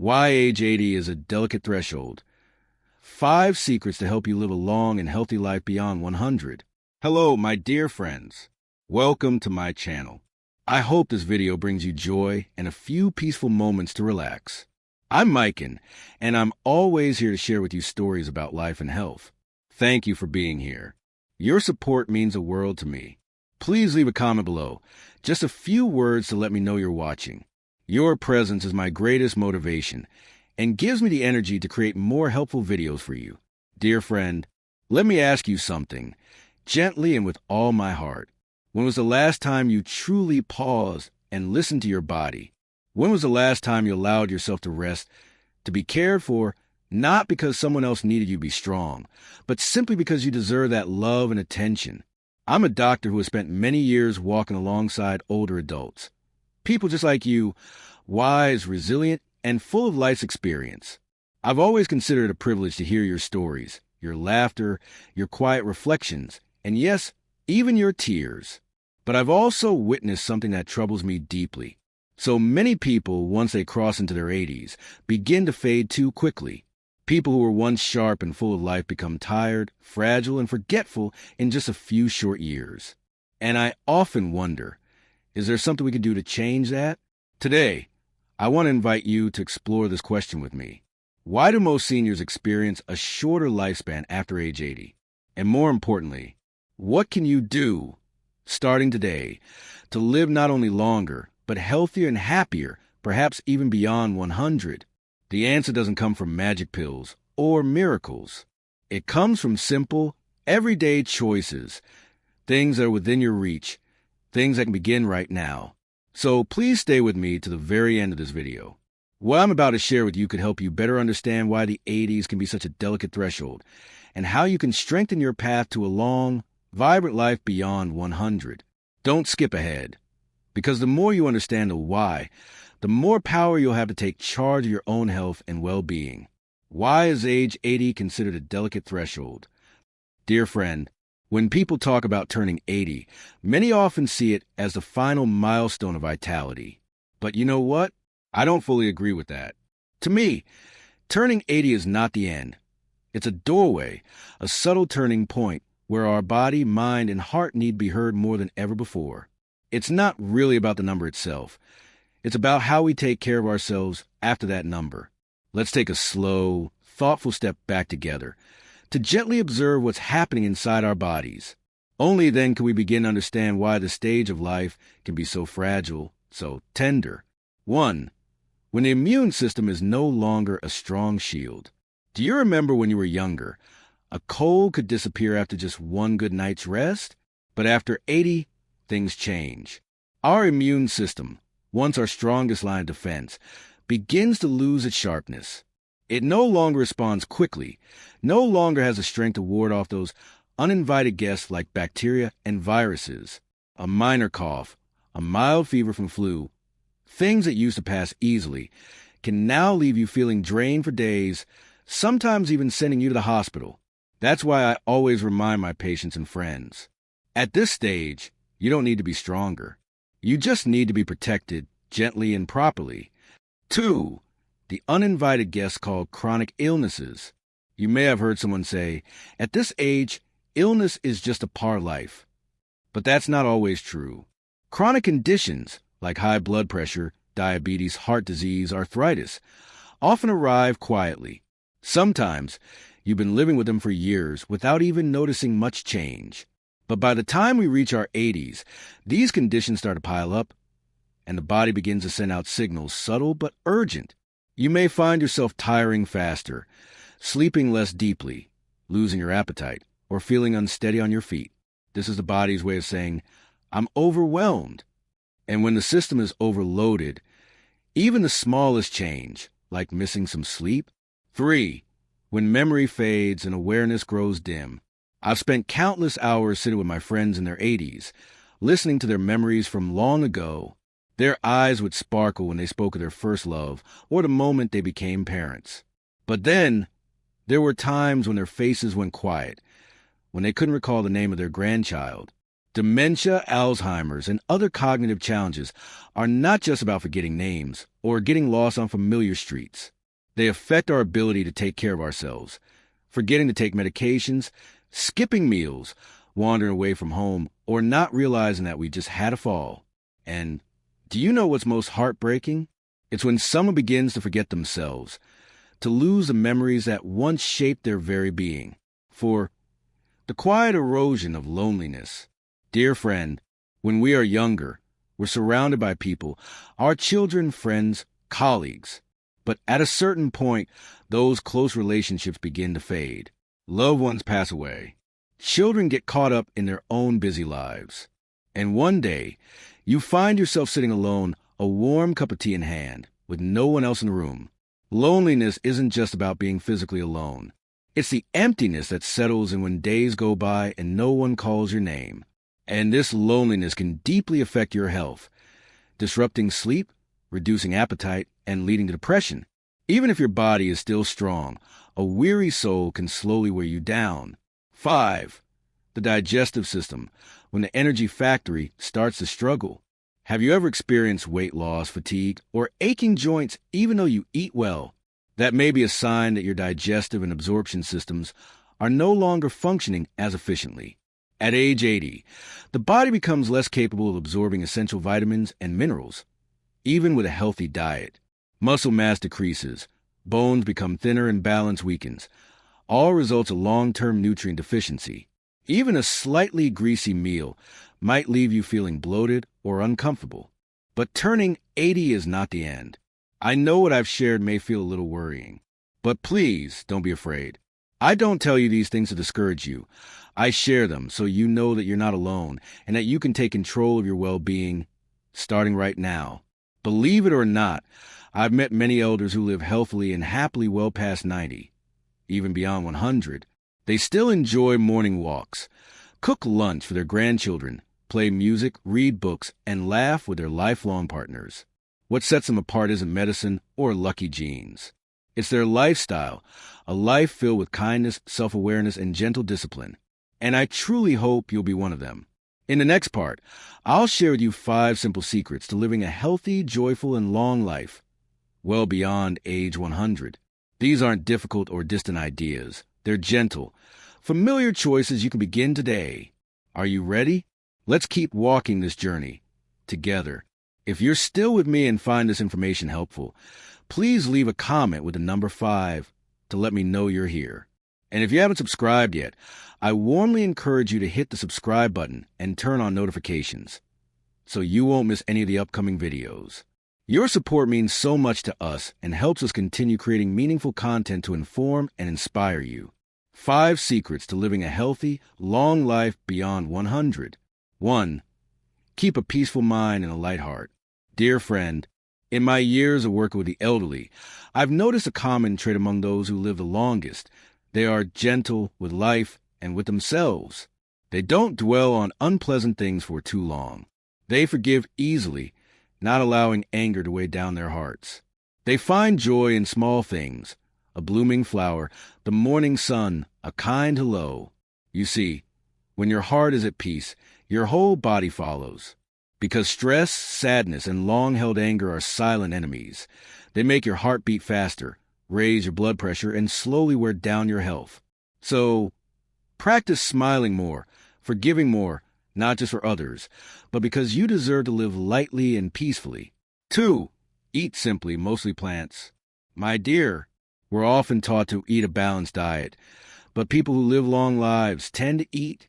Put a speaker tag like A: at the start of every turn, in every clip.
A: Why age 80 is a delicate threshold. 5 secrets to help you live a long and healthy life beyond 100. Hello, my dear friends. Welcome to my channel. I hope this video brings you joy and a few peaceful moments to relax. I'm Mikan, and I'm always here to share with you stories about life and health. Thank you for being here. Your support means the world to me. Please leave a comment below. Just a few words to let me know you're watching. Your presence is my greatest motivation and gives me the energy to create more helpful videos for you. Dear friend, let me ask you something, gently and with all my heart. When was the last time you truly paused and listened to your body? When was the last time you allowed yourself to rest, to be cared for, not because someone else needed you to be strong, but simply because you deserve that love and attention? I'm a doctor who has spent many years walking alongside older adults. People just like you, wise, resilient, and full of life's experience. I've always considered it a privilege to hear your stories, your laughter, your quiet reflections, and yes, even your tears. But I've also witnessed something that troubles me deeply. So many people, once they cross into their 80s, begin to fade too quickly. People who were once sharp and full of life become tired, fragile, and forgetful in just a few short years. And I often wonder, is there something we can do to change that? Today, I want to invite you to explore this question with me. Why do most seniors experience a shorter lifespan after age 80? And more importantly, what can you do, starting today, to live not only longer, but healthier and happier, perhaps even beyond 100? The answer doesn't come from magic pills or miracles. It comes from simple, everyday choices, things that are within your reach, things that can begin right now. So please stay with me to the very end of this video. What I'm about to share with you could help you better understand why the 80s can be such a delicate threshold and how you can strengthen your path to a long, vibrant life beyond 100. Don't skip ahead, because the more you understand the why, the more power you'll have to take charge of your own health and well-being. Why is age 80 considered a delicate threshold? Dear friend, when people talk about turning 80, many often see it as the final milestone of vitality. But you know what? I don't fully agree with that. To me, turning 80 is not the end. It's a doorway, a subtle turning point where our body, mind, and heart need be heard more than ever before. It's not really about the number itself. It's about how we take care of ourselves after that number. Let's take a slow, thoughtful step back together to gently observe what's happening inside our bodies. Only then can we begin to understand why the stage of life can be so fragile, so tender. 1. When the immune system is no longer a strong shield. Do you remember when you were younger? A cold could disappear after just one good night's rest, but after 80, things change. Our immune system, once our strongest line of defense, begins to lose its sharpness. It no longer responds quickly, no longer has the strength to ward off those uninvited guests like bacteria and viruses. A minor cough, a mild fever from flu, things that used to pass easily, can now leave you feeling drained for days, sometimes even sending you to the hospital. That's why I always remind my patients and friends. At this stage, you don't need to be stronger. You just need to be protected gently and properly. 2. The uninvited guests called chronic illnesses. You may have heard someone say, at this age, illness is just a part of life. But that's not always true. Chronic conditions, like high blood pressure, diabetes, heart disease, arthritis, often arrive quietly. Sometimes, you've been living with them for years without even noticing much change. But by the time we reach our 80s, these conditions start to pile up, and the body begins to send out signals, subtle but urgent. You may find yourself tiring faster, sleeping less deeply, losing your appetite, or feeling unsteady on your feet. This is the body's way of saying, I'm overwhelmed. And when the system is overloaded, even the smallest change, like missing some sleep. 3. When memory fades and awareness grows dim. I've spent countless hours sitting with my friends in their 80s, listening to their memories from long ago. Their eyes would sparkle when they spoke of their first love or the moment they became parents. But then, there were times when their faces went quiet, when they couldn't recall the name of their grandchild. Dementia, Alzheimer's, and other cognitive challenges are not just about forgetting names or getting lost on familiar streets. They affect our ability to take care of ourselves, forgetting to take medications, skipping meals, wandering away from home, or not realizing that we just had a fall. And do you know what's most heartbreaking? It's when someone begins to forget themselves, to lose the memories that once shaped their very being. For the quiet erosion of loneliness. Dear friend, when we are younger, we're surrounded by people, our children, friends, colleagues. But at a certain point, those close relationships begin to fade. Loved ones pass away. Children get caught up in their own busy lives. And one day, you find yourself sitting alone, a warm cup of tea in hand, with no one else in the room. Loneliness isn't just about being physically alone. It's the emptiness that settles in when days go by and no one calls your name. And this loneliness can deeply affect your health, disrupting sleep, reducing appetite, and leading to depression. Even if your body is still strong, a weary soul can slowly wear you down. 5. The digestive system, when the energy factory starts to struggle. Have you ever experienced weight loss, fatigue, or aching joints even though you eat well? That may be a sign that your digestive and absorption systems are no longer functioning as efficiently. At age 80, the body becomes less capable of absorbing essential vitamins and minerals, even with a healthy diet. Muscle mass decreases, bones become thinner, and balance weakens. All results of long-term nutrient deficiency. Even a slightly greasy meal might leave you feeling bloated or uncomfortable. But turning 80 is not the end. I know what I've shared may feel a little worrying, but please don't be afraid. I don't tell you these things to discourage you. I share them so you know that you're not alone and that you can take control of your well-being starting right now. Believe it or not, I've met many elders who live healthily and happily well past 90, even beyond 100. They still enjoy morning walks, cook lunch for their grandchildren, play music, read books, and laugh with their lifelong partners. What sets them apart isn't medicine or lucky genes. It's their lifestyle, a life filled with kindness, self-awareness, and gentle discipline. And I truly hope you'll be one of them. In the next part, I'll share with you 5 simple secrets to living a healthy, joyful, and long life, well beyond age 100. These aren't difficult or distant ideas. They're gentle, familiar choices you can begin today. Are you ready? Let's keep walking this journey together. If you're still with me and find this information helpful, please leave a comment with the number 5 to let me know you're here. And if you haven't subscribed yet, I warmly encourage you to hit the subscribe button and turn on notifications so you won't miss any of the upcoming videos. Your support means so much to us and helps us continue creating meaningful content to inform and inspire you. 5 secrets to living a healthy, long life beyond 100. 1. Keep a peaceful mind and a light heart. Dear friend, in my years of working with the elderly, I've noticed a common trait among those who live the longest. They are gentle with life and with themselves. They don't dwell on unpleasant things for too long. They forgive easily, not allowing anger to weigh down their hearts. They find joy in small things, a blooming flower, the morning sun, a kind hello. You see, when your heart is at peace, your whole body follows. Because stress, sadness, and long-held anger are silent enemies. They make your heart beat faster, raise your blood pressure, and slowly wear down your health. So, practice smiling more, forgiving more, not just for others, but because you deserve to live lightly and peacefully. 2. Eat simply, mostly plants. My dear, we're often taught to eat a balanced diet, but people who live long lives tend to eat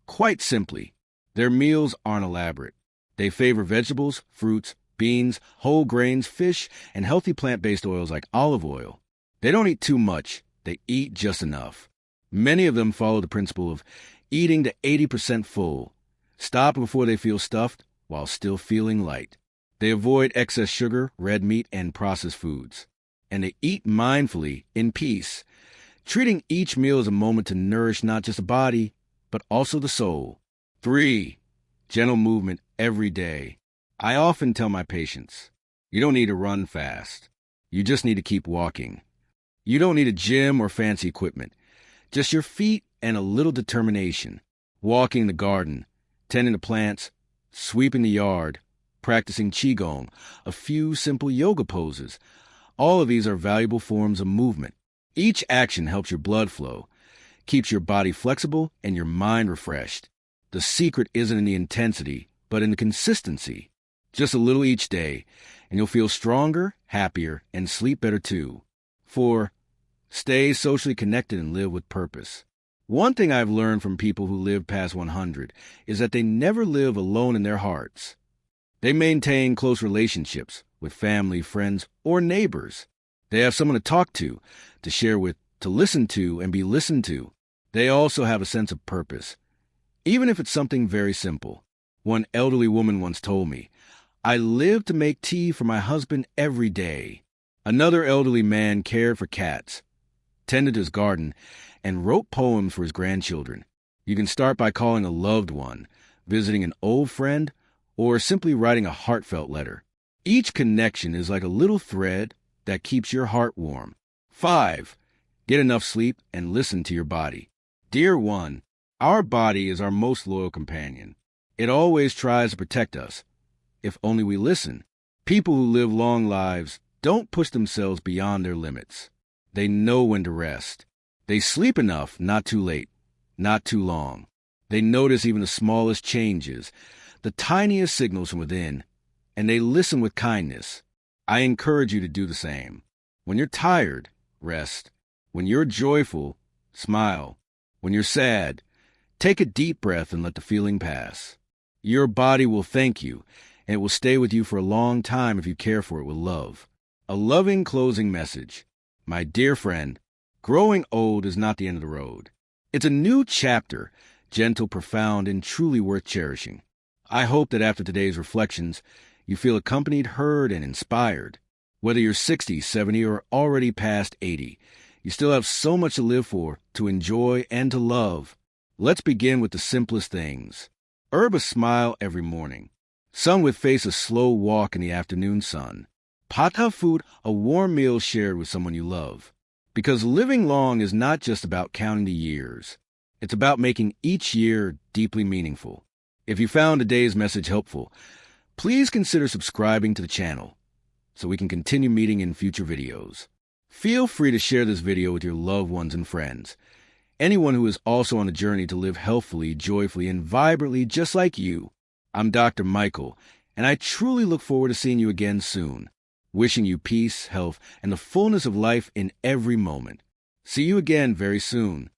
A: quite simply. Their meals aren't elaborate. They favor vegetables, fruits, beans, whole grains, fish, and healthy plant-based oils like olive oil. They don't eat too much. They eat just enough. Many of them follow the principle of eating to 80% full, stopping before they feel stuffed while still feeling light. They avoid excess sugar, red meat, and processed foods. And they eat mindfully, in peace, treating each meal as a moment to nourish not just the body, but also the soul. 3. Gentle movement every day. I often tell my patients, you don't need to run fast. You just need to keep walking. You don't need a gym or fancy equipment. Just your feet and a little determination. Walking the garden, tending to plants, sweeping the yard, practicing qigong, a few simple yoga poses. All of these are valuable forms of movement. Each action helps your blood flow, keeps your body flexible, and your mind refreshed. The secret isn't in the intensity, but in the consistency. Just a little each day, and you'll feel stronger, happier, and sleep better too. 4. Stay socially connected and live with purpose. One thing I've learned from people who live past 100 is that they never live alone in their hearts. They maintain close relationships with family, friends, or neighbors. They have someone to talk to share with, to listen to, and be listened to. They also have a sense of purpose, even if it's something very simple. One elderly woman once told me, "I live to make tea for my husband every day." Another elderly man cared for cats, tended his garden, and wrote poems for his grandchildren. You can start by calling a loved one, visiting an old friend, or simply writing a heartfelt letter. Each connection is like a little thread that keeps your heart warm. 5. Get enough sleep and listen to your body. Dear one, our body is our most loyal companion. It always tries to protect us, if only we listen. People who live long lives don't push themselves beyond their limits. They know when to rest. They sleep enough, not too late, not too long. They notice even the smallest changes, the tiniest signals from within, and they listen with kindness. I encourage you to do the same. When you're tired, rest. When you're joyful, smile. When you're sad, take a deep breath and let the feeling pass. Your body will thank you, and it will stay with you for a long time if you care for it with love. A loving closing message. My dear friend, growing old is not the end of the road. It's a new chapter, gentle, profound, and truly worth cherishing. I hope that after today's reflections, you feel accompanied, heard, and inspired. Whether you're 60, 70, or already past 80, you still have so much to live for, to enjoy, and to love. Let's begin with the simplest things. Herb a smile every morning. Sun with face a slow walk in the afternoon sun. Pata food, a warm meal shared with someone you love. Because living long is not just about counting the years. It's about making each year deeply meaningful. If you found today's message helpful, please consider subscribing to the channel so we can continue meeting in future videos. Feel free to share this video with your loved ones and friends. Anyone who is also on a journey to live healthfully, joyfully, and vibrantly just like you. I'm Dr. Michael, and I truly look forward to seeing you again soon. Wishing you peace, health, and the fullness of life in every moment. See you again very soon.